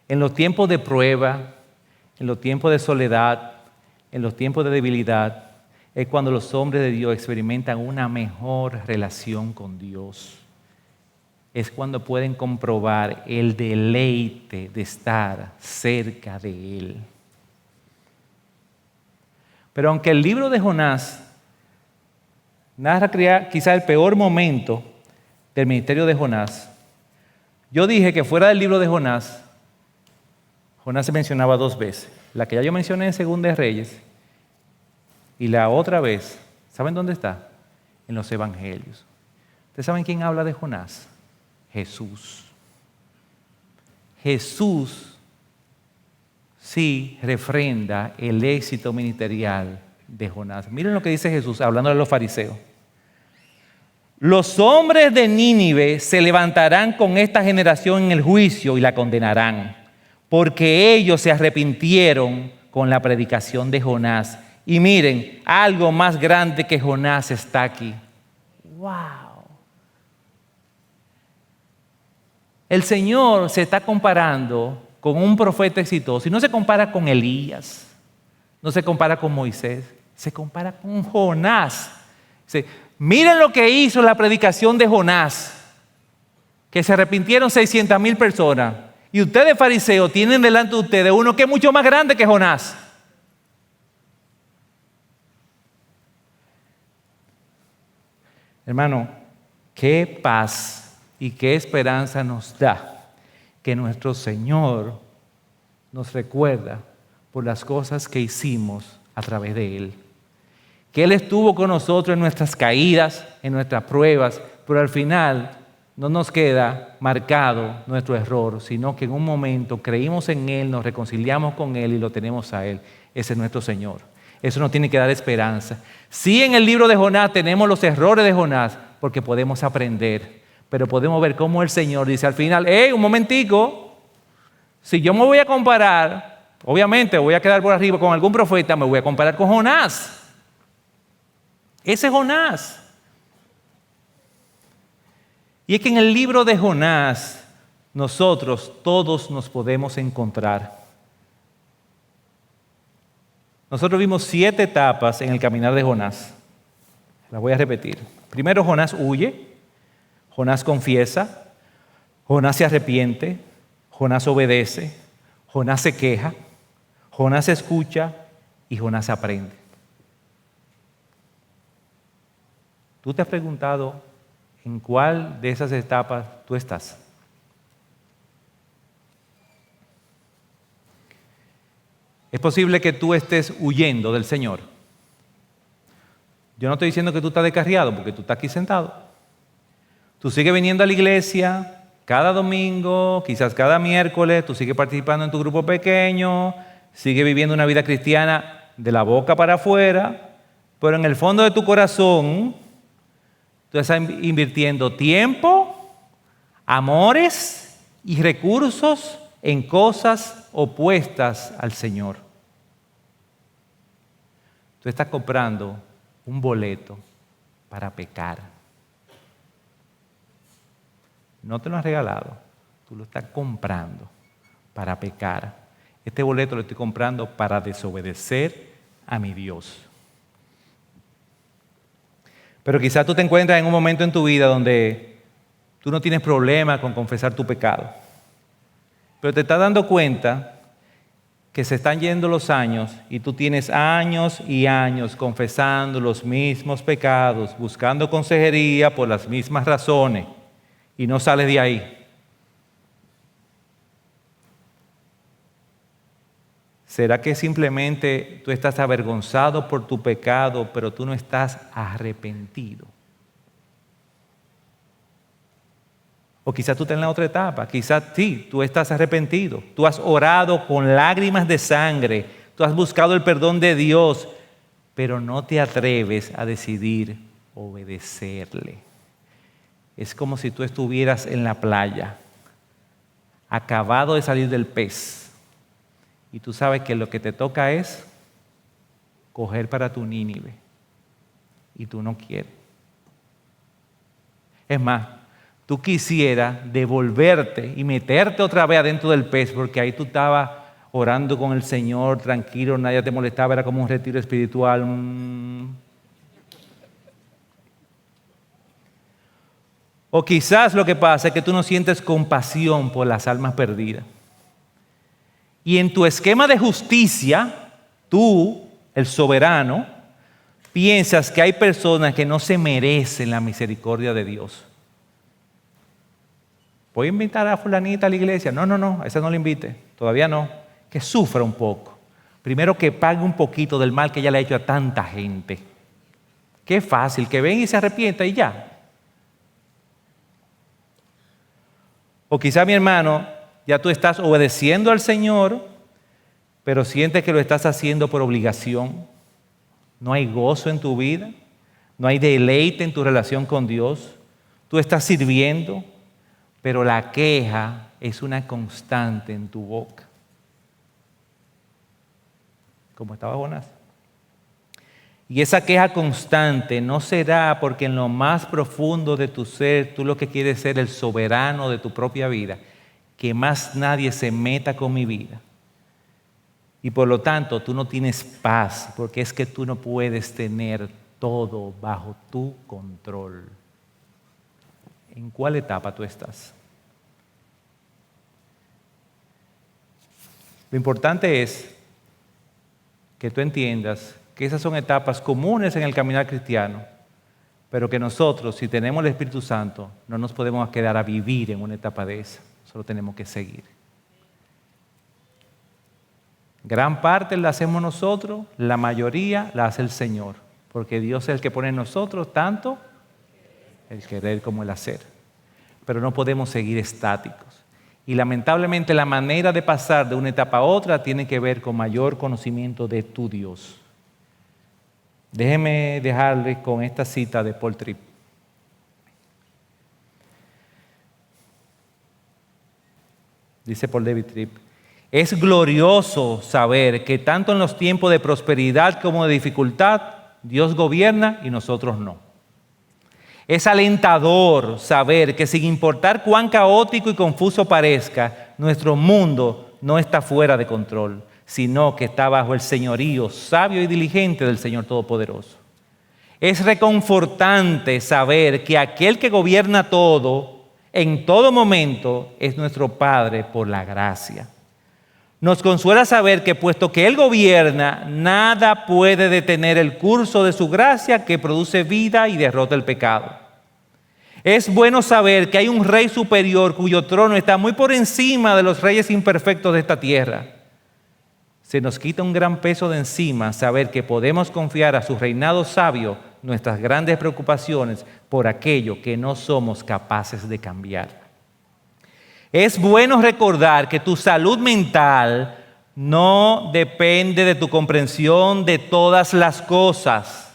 En los tiempos de prueba, en los tiempos de soledad, en los tiempos de debilidad, es cuando los hombres de Dios experimentan una mejor relación con Dios. Es cuando pueden comprobar el deleite de estar cerca de Él. Pero aunque el libro de Jonás narra quizá el peor momento del ministerio de Jonás, yo dije que fuera del libro de Jonás, Jonás se mencionaba 2 veces. La que ya yo mencioné en Segunda de Reyes y la otra vez, ¿saben dónde está? En los Evangelios. ¿Ustedes saben quién habla de Jonás? Jesús. Jesús sí refrenda el éxito ministerial de Jonás. Miren lo que dice Jesús hablando de los fariseos. Los hombres de Nínive se levantarán con esta generación en el juicio y la condenarán, porque ellos se arrepintieron con la predicación de Jonás. Y miren, algo más grande que Jonás está aquí. ¡Wow! El Señor se está comparando con un profeta exitoso y no se compara con Elías, no se compara con Moisés, se compara con Jonás. Miren lo que hizo la predicación de Jonás, que se arrepintieron 600,000 personas. Y ustedes, fariseos, tienen delante de ustedes uno que es mucho más grande que Jonás. Hermano, qué paz y qué esperanza nos da que nuestro Señor nos recuerda por las cosas que hicimos a través de Él. Que Él estuvo con nosotros en nuestras caídas, en nuestras pruebas, pero al final no nos queda marcado nuestro error, sino que en un momento creímos en Él, nos reconciliamos con Él y lo tenemos a Él. Ese es nuestro Señor. Eso nos tiene que dar esperanza. Sí, en el libro de Jonás tenemos los errores de Jonás porque podemos aprender, pero podemos ver cómo el Señor dice al final, un momentico, si yo me voy a comparar, obviamente voy a quedar por arriba con algún profeta, me voy a comparar con Jonás. Ese es Jonás. Y es que en el libro de Jonás nosotros todos nos podemos encontrar. Nosotros vimos 7 etapas en el caminar de Jonás. Las voy a repetir. Primero, Jonás huye, Jonás confiesa, Jonás se arrepiente, Jonás obedece, Jonás se queja, Jonás escucha y Jonás aprende. ¿Tú te has preguntado en cuál de esas etapas tú estás? Es posible que tú estés huyendo del Señor. Yo no estoy diciendo que tú estás descarriado porque tú estás aquí sentado. Tú sigues viniendo a la iglesia cada domingo, quizás cada miércoles, tú sigues participando en tu grupo pequeño, sigues viviendo una vida cristiana de la boca para afuera, pero en el fondo de tu corazón tú estás invirtiendo tiempo, amores y recursos en cosas opuestas al Señor. Tú estás comprando un boleto para pecar. No te lo han regalado. Tú lo estás comprando para pecar. Este boleto lo estoy comprando para desobedecer a mi Dios. Pero quizás tú te encuentras en un momento en tu vida donde tú no tienes problema con confesar tu pecado. Pero te estás dando cuenta que se están yendo los años y tú tienes años y años confesando los mismos pecados, buscando consejería por las mismas razones y no sales de ahí. ¿Será que simplemente tú estás avergonzado por tu pecado, pero tú no estás arrepentido? O quizás tú estás en la otra etapa, quizás sí, tú estás arrepentido, tú has orado con lágrimas de sangre, tú has buscado el perdón de Dios, pero no te atreves a decidir obedecerle. Es como si tú estuvieras en la playa, acabado de salir del pez, y tú sabes que lo que te toca es coger para tu Nínive, y tú no quieres. Es más, tú quisieras devolverte y meterte otra vez adentro del pez, porque ahí tú estabas orando con el Señor, tranquilo, nadie te molestaba, era como un retiro espiritual. O quizás lo que pasa es que tú no sientes compasión por las almas perdidas. Y en tu esquema de justicia, tú, el soberano, piensas que hay personas que no se merecen la misericordia de Dios. ¿Voy a invitar a fulanita a la iglesia? No, a esa no la invite, todavía no. Que sufra un poco. Primero que pague un poquito del mal que ella le ha hecho a tanta gente. Qué fácil, que ven y se arrepienta y ya. O quizá, mi hermano, ya tú estás obedeciendo al Señor, pero sientes que lo estás haciendo por obligación. No hay gozo en tu vida, no hay deleite en tu relación con Dios. Tú estás sirviendo, pero la queja es una constante en tu boca. Como estaba Jonás. Y esa queja constante no será porque en lo más profundo de tu ser tú lo que quieres es ser el soberano de tu propia vida, que más nadie se meta con mi vida. Y por lo tanto tú no tienes paz, porque es que tú no puedes tener todo bajo tu control. ¿En cuál etapa tú estás? Lo importante es que tú entiendas que esas son etapas comunes en el caminar cristiano, pero que nosotros, si tenemos el Espíritu Santo, no nos podemos quedar a vivir en una etapa de esa, solo tenemos que seguir. Gran parte la hacemos nosotros, la mayoría la hace el Señor, porque Dios es el que pone en nosotros tanto el querer como el hacer, pero no podemos seguir estáticos. Y lamentablemente la manera de pasar de una etapa a otra tiene que ver con mayor conocimiento de tu Dios. Déjeme dejarles con esta cita de Paul Tripp. Dice Paul David Tripp: es glorioso saber que tanto en los tiempos de prosperidad como de dificultad, Dios gobierna y nosotros no. Es alentador saber que sin importar cuán caótico y confuso parezca, nuestro mundo no está fuera de control, sino que está bajo el señorío sabio y diligente del Señor Todopoderoso. Es reconfortante saber que aquel que gobierna todo, en todo momento, es nuestro Padre por la gracia. Nos consuela saber que puesto que Él gobierna, nada puede detener el curso de su gracia que produce vida y derrota el pecado. Es bueno saber que hay un Rey superior cuyo trono está muy por encima de los reyes imperfectos de esta tierra. Se nos quita un gran peso de encima saber que podemos confiar a su reinado sabio nuestras grandes preocupaciones por aquello que no somos capaces de cambiar. Es bueno recordar que tu salud mental no depende de tu comprensión de todas las cosas,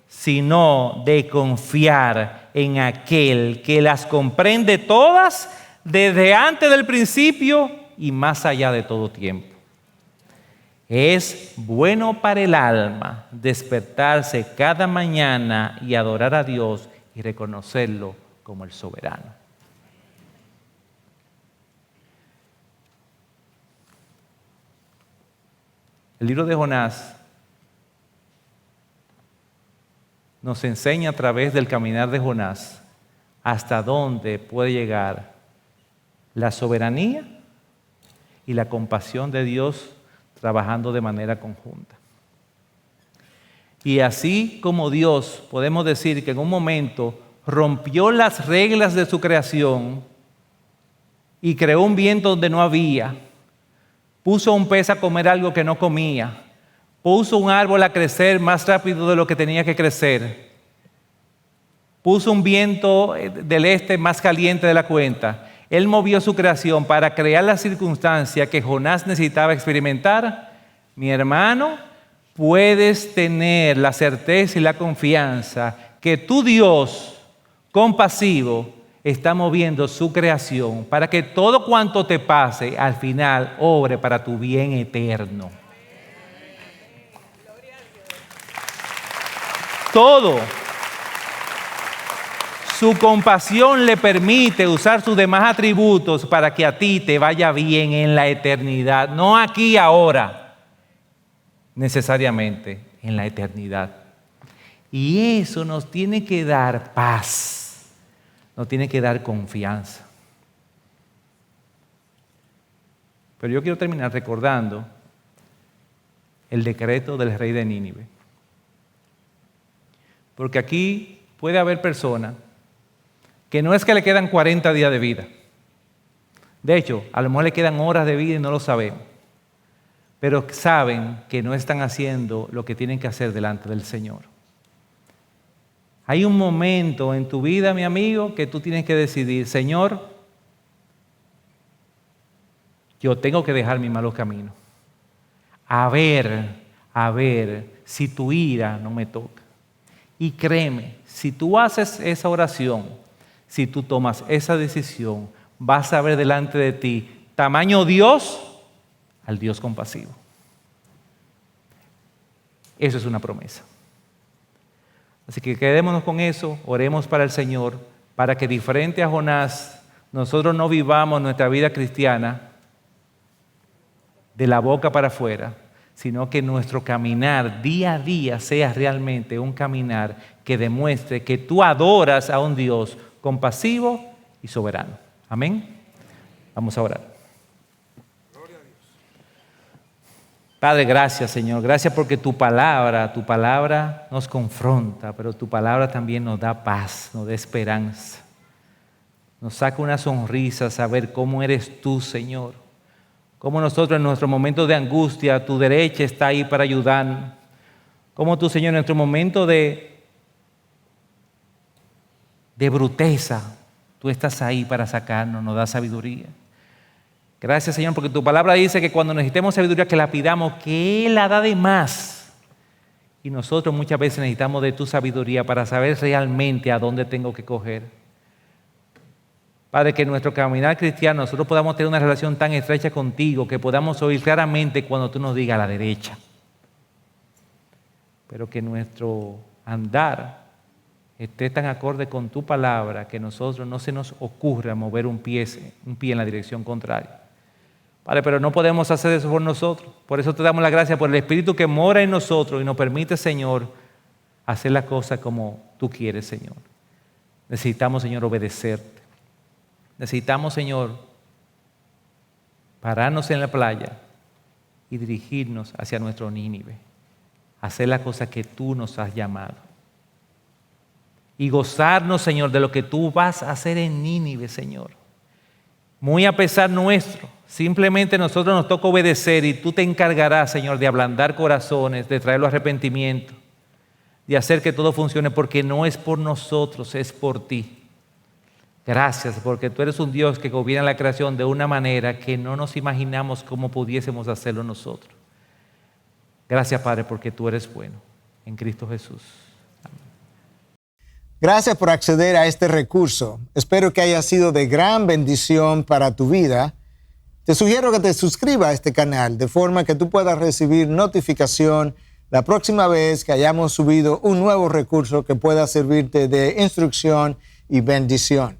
sino de confiar en aquel que las comprende todas desde antes del principio y más allá de todo tiempo. Es bueno para el alma despertarse cada mañana y adorar a Dios y reconocerlo como el soberano. El libro de Jonás nos enseña a través del caminar de Jonás hasta dónde puede llegar la soberanía y la compasión de Dios trabajando de manera conjunta. Y así como Dios, podemos decir que en un momento rompió las reglas de su creación y creó un viento donde no había, puso un pez a comer algo que no comía, puso un árbol a crecer más rápido de lo que tenía que crecer, puso un viento del este más caliente de la cuenta. Él movió su creación para crear la circunstancia que Jonás necesitaba experimentar. Mi hermano, puedes tener la certeza y la confianza que tu Dios compasivo está moviendo su creación para que todo cuanto te pase al final obre para tu bien eterno. Todo. Su compasión le permite usar sus demás atributos para que a ti te vaya bien en la eternidad, no aquí ahora, necesariamente en la eternidad. Y eso nos tiene que dar paz, nos tiene que dar confianza. Pero yo quiero terminar recordando el decreto del rey de Nínive. Porque aquí puede haber personas que no es que le quedan 40 días de vida. De hecho, a lo mejor le quedan horas de vida y no lo sabemos. Pero saben que no están haciendo lo que tienen que hacer delante del Señor. Hay un momento en tu vida, mi amigo, que tú tienes que decidir, Señor, yo tengo que dejar mi malo camino. A ver si tu ira no me toca. Y créeme, si tú haces esa oración, si tú tomas esa decisión, vas a ver delante de ti tamaño Dios al Dios compasivo. Eso es una promesa. Así que quedémonos con eso, oremos para el Señor, para que diferente a Jonás, nosotros no vivamos nuestra vida cristiana de la boca para afuera, sino que nuestro caminar día a día sea realmente un caminar que demuestre que tú adoras a un Dios compasivo y soberano. Amén. Vamos a orar. Padre, gracias, Señor. Gracias porque tu palabra nos confronta, pero tu palabra también nos da paz, nos da esperanza. Nos saca una sonrisa saber cómo eres tú, Señor. Cómo nosotros en nuestro momento de angustia, tu derecha está ahí para ayudarnos. Cómo tú, Señor, en nuestro momento de bruteza, tú estás ahí para sacarnos, nos da sabiduría. Gracias, Señor, porque tu palabra dice que cuando necesitemos sabiduría, que la pidamos, que Él la da de más. Y nosotros muchas veces necesitamos de tu sabiduría para saber realmente a dónde tengo que coger. Padre, que en nuestro caminar cristiano nosotros podamos tener una relación tan estrecha contigo que podamos oír claramente cuando tú nos digas a la derecha. Pero que nuestro andar esté tan acorde con tu palabra que nosotros no se nos ocurra mover un pie en la dirección contraria. Padre, pero no podemos hacer eso por nosotros. Por eso te damos la gracia por el Espíritu que mora en nosotros y nos permite, Señor, hacer las cosas como tú quieres, Señor. Necesitamos, Señor, obedecerte. Necesitamos, Señor, pararnos en la playa y dirigirnos hacia nuestro Nínive. Hacer las cosas que tú nos has llamado. Y gozarnos, Señor, de lo que tú vas a hacer en Nínive, Señor. Muy a pesar nuestro. Simplemente nosotros nos toca obedecer y tú te encargarás, Señor, de ablandar corazones, de traerlo a arrepentimiento, de hacer que todo funcione, porque no es por nosotros, es por ti. Gracias, porque tú eres un Dios que gobierna la creación de una manera que no nos imaginamos cómo pudiésemos hacerlo nosotros. Gracias, Padre, porque tú eres bueno. En Cristo Jesús. Gracias por acceder a este recurso. Espero que haya sido de gran bendición para tu vida. Te sugiero que te suscribas a este canal de forma que tú puedas recibir notificación la próxima vez que hayamos subido un nuevo recurso que pueda servirte de instrucción y bendición.